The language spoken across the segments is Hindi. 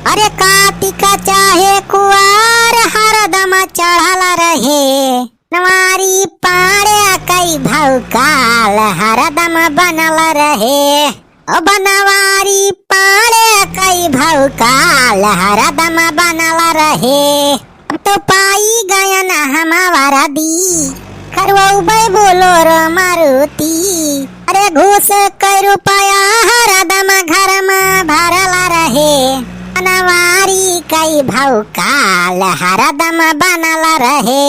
अरे कार्तिक चाहे कुआर हरदम चढ़ल रहे, नवारी पाड़े कई भौकाल हरदम बनल रहे। ओ बनवारी पाड़े कई भौकाल हरदम बनल रहे। अब तो पाई गयन हमारा दी खरवै बोलो रो मारुति। अरे घूस कई रुपया हरदम घर में भरल रहे, बनवारी कई भौकाल हरदम बनल रहे।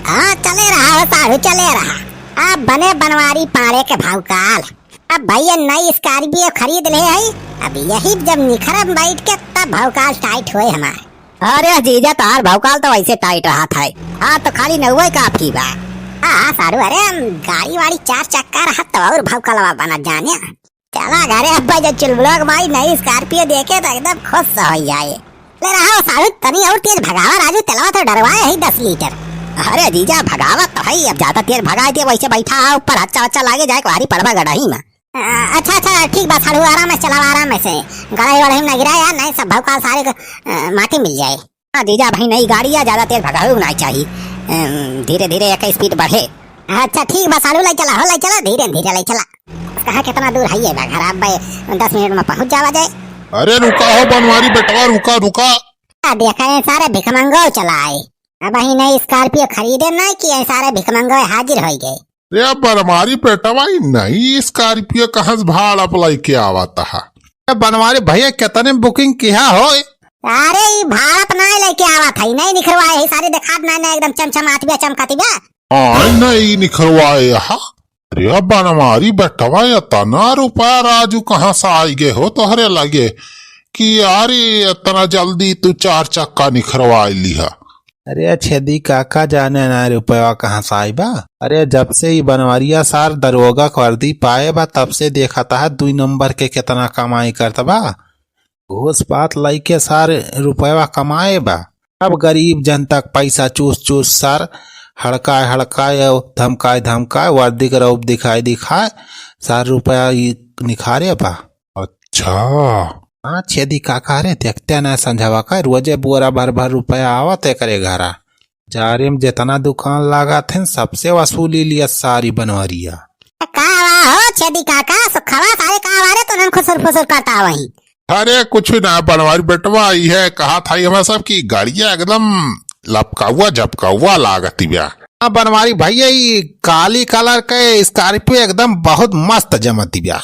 हाँ चले रहा साहू चले रहा। अब बने बनवारी पाड़े के भौकाल। अब भैया नई स्कॉर्पियो खरीद ले आई, अब यही जब निखरब बैठ के तब भौकाल टाइट हुए हमारे। अरे जीजा तार भौकाल तो वैसे टाइट रहा था। हाँ तो खाली नौवे काफी बा। हाँ सारू, अरे गाड़ी वाड़ी 4 चक्का रहा तो और भौकालवा बना जाने। चला घरे अब्बा जब चुलबुलोग भाई नई स्कॉर्पियो देखे तो एकदम खुश हो जाए। ले रहा सारू तनी और तेज भगावा राजू, तेलवा तो डरवाए ही 10 लीटर। अरे जीजा भगावत तो है, अब ज्यादा तेज भगाए थे वैसे बैठा है ऊपर अच्छा अच्छा लागे जाए भारी पड़वा गड़ही में। अच्छा अच्छा ठीक बात सारू, आराम से चलाओ आराम से, गड़ाई वड़ाई में न गिराया नहीं सब भौकाल सारे को माटी मिल जाए। हाँ जीजा भाई नई गाड़ी है ज्यादा तेज भगावे नहीं चाहिए, धीरे धीरे एक स्पीड बढ़े। अच्छा ठीक बात सारू, ले चला धीरे धीरे ले चला। कहा कितना दूर है ये घर, अब 10 मिनट में पहुंच जावा जाए। अरे रुका हो बनवारी बेटवा, रुका रुका। देखा सारे भिखमंगो चलाए, अब ही नई स्कॉर्पियो खरीदे नहीं कि सारे भिखमंगो हाजिर हो गए। रे बनवारी बेटवा नई स्कॉर्पियो कहाँ से भाड़ा अप्लाई किया आवता है? बनवारी भैया कितने बुकिंग किया हो? अरे भाड़ा अपना लेके आवा था, नहीं निखरवाए है सारे दिखा ना एकदम चमचमातिया चमकतिया। नहीं निखरवाए। अरे बनवारी बेटवा इतना रुपया राजू कहाँ से आई गए हो तोहरे लगे कि यार इतना जल्दी तू 4 चक्का निखरवा लिहा? अरे छेदी काका जाने ना रुपया कहाँ से आई बा। अरे जब से ही बनवारिया सार दरोगा वर्दी पाए बा तब से देखा था 2 नंबर के कितना कमाई करता बा। घूस पात लाई के सार रुपया कमाए बा। अब गरीब जनता पैसा चूस चूस सार हड़काए धमकाए वर्दी का रूप दिखाए सार रुपया निखारे बा। अच्छा हाँ छेदी काका रे देखते ना समझावा का रोजे बोरा भर रुपया आवत है करे घरा। जारे में जितना दुकान लगा थे सबसे वसूली लिया सारी बनवारिया। हो छेदी काका सुखवा सारे कावारे तो नन खुसर फुसर करता वही। अरे कुछ ना बनवारी बेटवा आई है, कहा था हमारा सब की गाड़िया एकदम लपका झपका लागती ब्या। बनवारी भैया ये काली कलर के स्कॉर्पियो एकदम बहुत मस्त जमती ब्या।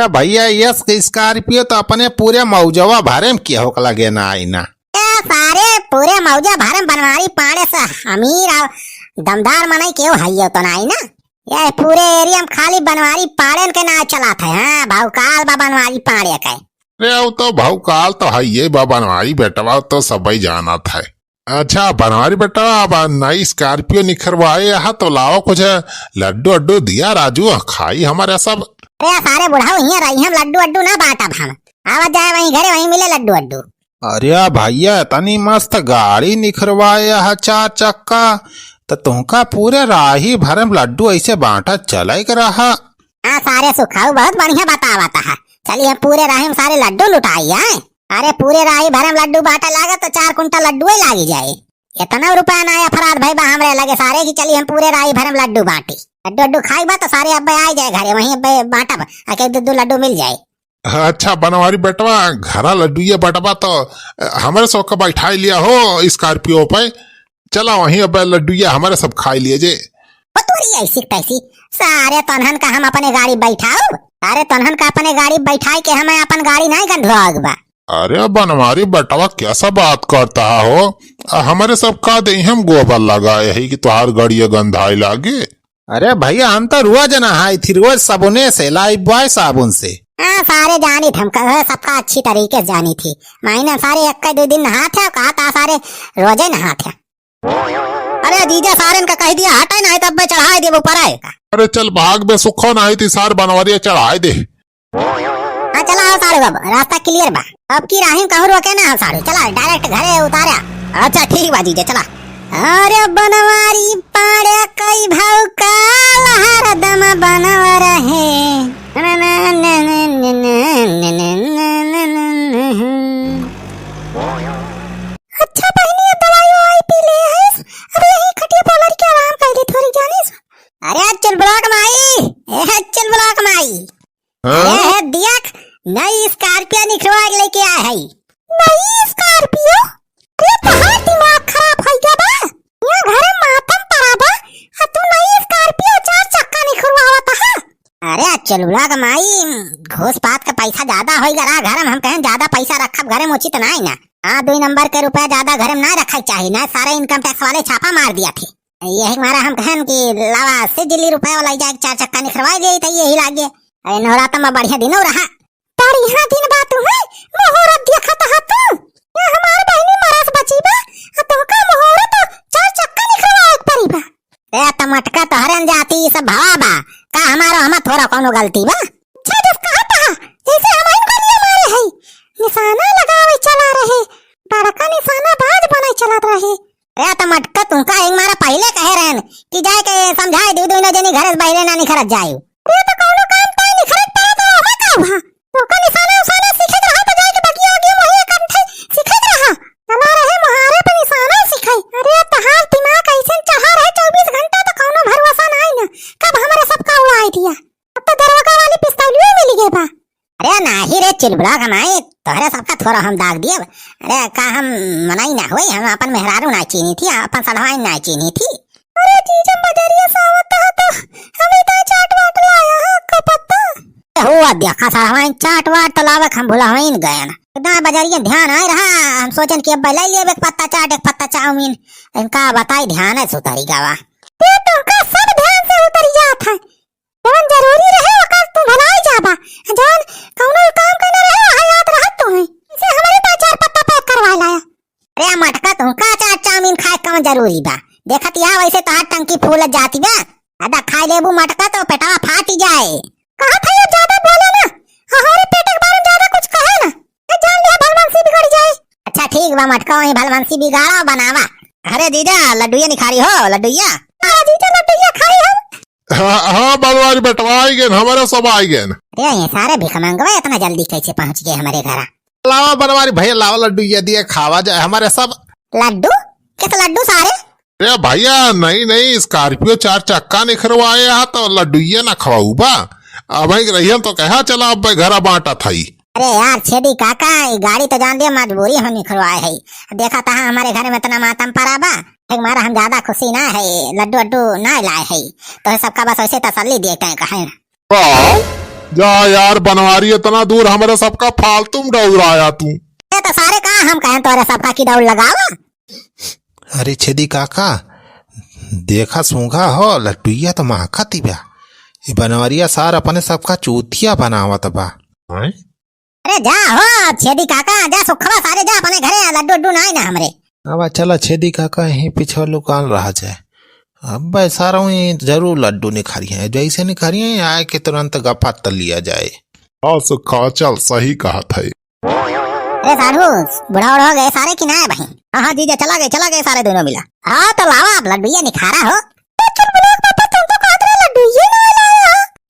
भैया ये स्कॉर्पियो तो अपने पूरे मौजवा भारे में किया हो लगे ना आई ना। सारे पूरे मौजा भारे में बनवारी पाड़े से अमीर और दमदार मनाई क्यों है तो ना आई ना। ये पूरे एरिया में खाली बनवारी पाड़े के ना चला था। हाँ भौकाल बा बनवारी पाड़े का। अरे तो भौकाल तो है ये बा बनवारी बेटवा तो सब ही जाना था। अच्छा बनवारी बेटवा अब नई स्कॉर्पियो निखरवाए यहाँ तो लाओ कुछ लड्डू अड्डू दिया राजू खाई हमारे सब। अरे सारे बुढ़ाओ यहाँ रही हम लड्डू अड्डू ना बांटा हम, आवाज जाए वहीं घरे वहीं मिले लड्डू अड्डू। अरे भैया इतनी मस्त गाड़ी निखरवाए 4 चक्का तो तुमका पूरे राही भरम लड्डू ऐसे बांटा चला रहा। हाँ सारे सुखाऊ बहुत बढ़िया बतावा था। चलिए हम पूरे राही में सारे लड्डू लुटाई है। अरे पूरे राही भरम लड्डू बांटा लागा तो 4 कुंटल लड्डू ही लागी जाए। इतना रुपया ना फराद भाई बा हमरे लगे सारे की। चलिए हम पूरे राही भरम लड्डू बांटी, लड्डू अड्डू खाई बा तो सारे अब आ जाए घरे वहीं अब बांटा आके 2 लड्डू मिल जाए। अच्छा बनवारी बेटवा घरा लड्डू ये बटवा तो हमारे सब का बैठा लिया हो स्कॉर्पियो पे, चला वहीं अब लड्डू हमारे सब खाई लिए जे। ऐसी तैसी सारे तनहन का हम अपने गाड़ी बैठाओ, सारे तनहन का अपने गाड़ी बैठाई के हमें अपन गाड़ी नहीं गंधवाग बा। अरे बनवारी बेटवा कैसा बात करता हो, हमारे सब का दे हम गोबर लगाए है कि तुहार गाड़ी गंधाई लागे। अरे भैया हम तो रोज नहाई थी, रोज साबुने से लाइफ बॉय साबुन से। हाँ सारे जानी थी हमका, सबका अच्छी तरीके से जानी थी। महीने सारे 1-2 दिन नहाते कहा था सारे रोजे नहाते। अरे जीजा सारन का कह दिया हटाए ना तब मैं चढ़ाए दे ऊपर आए। अरे चल भाग में सुखो नहीं थी सार बनवारी चढ़ाए दे। हाँ चला आओ सारू अब रास्ता क्लियर बा, अब की राहिम कहूँ रोके ना सारू, चला डायरेक्ट घरे उतारा। अच्छा ठीक बा जीजा चला। अरे बनवारी पाड़े कई भौकाल हरदम बनव रहे। अच्छा बहनी अब दवाई ववाई पी ले है, अब यही खटिया पलट के आराम कर ले थोड़ी जानिस। अरे चल ब्लॉक माई, ए चल ब्लॉक माई, अरे दिया नई स्कॉर्पियो निखरवा के लेके आया है। नई स्कॉर्पियो? अरे तहार दिमाग खराब हो गया बा, यहाँ घर मातम पड़ा बा, तू नई स्कॉर्पियो 4 चक्का निखरवावत है। अरे चल ब्लॉक माई, घूस पात का पैसा ज्यादा हो गया घर में, हम कहें ज्यादा पैसा रखब घर में उचित नहीं ना। हाँ 2 नंबर के रुपया ज्यादा घर में ना रखा चाहिए ना, सारे इनकम टैक्स वाले छापा मार दिया थे। यही मारा हम कहन कि लावा से जिली रुपया वाला जाए 4 चक्का निखरवा गई तो यही लागे। अरे नवरात्र में बढ़िया दिनों रहा, बढ़िया दिन बात है, मुहूर्त देखा था तू, ये हमार बहनी मरस बची बा, तुमका मुहूर्त 4 चक्का निखरवा एक परी बा। ए टमटका तो हरन जाती सब भावा बा, का हमारा हम थोड़ा कोनो गलती बा। अच्छा जब कहा था जैसे हमारी गलियां मारे है, निशाना लगावे चला रहे, बड़का निशाना बाज बने चलत रहे। अरे टमटका तुमका एक मारा पहले कहे रहन कि जाए के समझाए दे दो जनी घर से बाहर ना निखरत जाए। अरे तो कोनो काम तय निखरत पड़ा तो हमें का हुआ, तुमका निशाना उसाना सीखत रहा तो जाए के बगिया आगे वही कम थे सीखत रहा, चला रहे मुहारे पे निशाना सीखाई। अरे तहार दिमाग ऐसे चढ़ा रहे 24 घंटा तो कोनो भरोसा नहीं ना, कब हमारे सबका उड़ाई दिया, अब तो दरवाजा वाली पिस्तौलियों मिल गए बा। अरे नाही रे चिलबड़ा कमाई, तोहरे सबका थोड़ा हम दाग दिए। अरे का हम मनाई ना हुई, हम अपन मेहरारू ना चीनी थी, अपन सलवाई ना चीनी थी। अरे जीजा बजरिया सावत तो हमें तो चाट वाट लाया है का पत्ता हुआ देखा सलवाई चाट वाट तो लावक हम भुला ही गए ना, इतना बजरिया ध्यान आ रहा, हम सोचन कि अब ले लिए एक पत्ता चाट एक पत्ता चाउमीन, इनका बताई ध्यान है सुतरी गावा। ये तो का सब ध्यान से उतर जात है, जवन जरूरी रहे वकर तू भलाई जाबा, जान कौनो काम करना रहे हयात रहत तो है, इसे हमारे 4 पत्ता पैक करवा लाया। अरे मटका तुमका चाट चाउमीन खाए कौन जरूरी बा, देखत या वैसे तो हाथ टंकी फूल जाती बा, अदा खाई लेबू मटका तो पेटवा फाट जाए। कहा था ये ज्यादा बोले ना, हमारे पेट के बारे में ज्यादा कुछ कहे ना, जान ले भलवंसी बिगड़ जाए। अच्छा ठीक बा मटका वही भलवंसी बिगाड़ा बनावा। अरे जीजा लड्डूया निखारी हो, लड्डूया? हां जीजा लड्डूया खाई हम। हाँ बनवारी बेटवा आई गए, हमारे सब आई गए। अरे ये सारे भिखमंगवा इतना जल्दी कैसे पहुंच गए हमारे घर? लावा बनवारी भैया लावा लड्डू ये दिए खावा जाए हमारे सब। लड्डू? किस लड्डू सारे? अरे भैया नहीं स्कॉर्पियो 4 चक्का निखरवाए हा तो लड्डूये ना खवाऊ बा, अब रही तो कहा चला अब घर बांटा था। अरे यार छेदी काका, ये गाड़ी तो जान दे मजबूरी हम निखरवाए है, देखा था हमारे घर में इतना मातम पड़ा बा, हमारा हम ज्यादा खुशी ना है, लड्डू अड्डू ना लाए है, तो सबका बस वैसे तसल्ली दे के कहे जा यार बनवारी इतना दूर हमारे सबका फालतू दौड़ाया तू। ये तो सारे कहा हम कहें तोरे सबका की दौड़ लगावा। अरे छेदी काका देखा सूंघा हो लड्डूया तो महका बा, ये बनवरिया सार अपने सबका चूतिया बनावत बा। अरे जा हो छेदी काका, जा सुखवा सारे जा अपने घरे, लड्डू अड्डू ना हमरे। अब चला छेदी काका यहीं पीछे लुकान रहा जाए, अब सारा जरूर लड्डू निखारी है, जैसे निखारी है आए के तुरंत गपा तल लिया जाए। हाँ सुखा चल सही कहा था। अरे साधु बुढ़ा हो गए सारे की ना है भाई? हाँ जीजा चला गए सारे दोनों मिला। हाँ तो लावा अब लड्डू ये निखारा हो।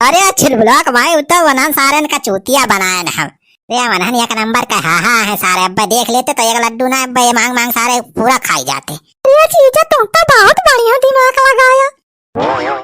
अरे छिलबुलाक भाई उतर वनन सारे का चूतिया बनाए न हम, रे वनन एक नंबर का हाँ है सारे, अब देख लेते तो एक लड्डू ना अब मांग सारे पूरा खाई जाते। ये चीज तुम तो बहुत बढ़िया दिमाग लगाया।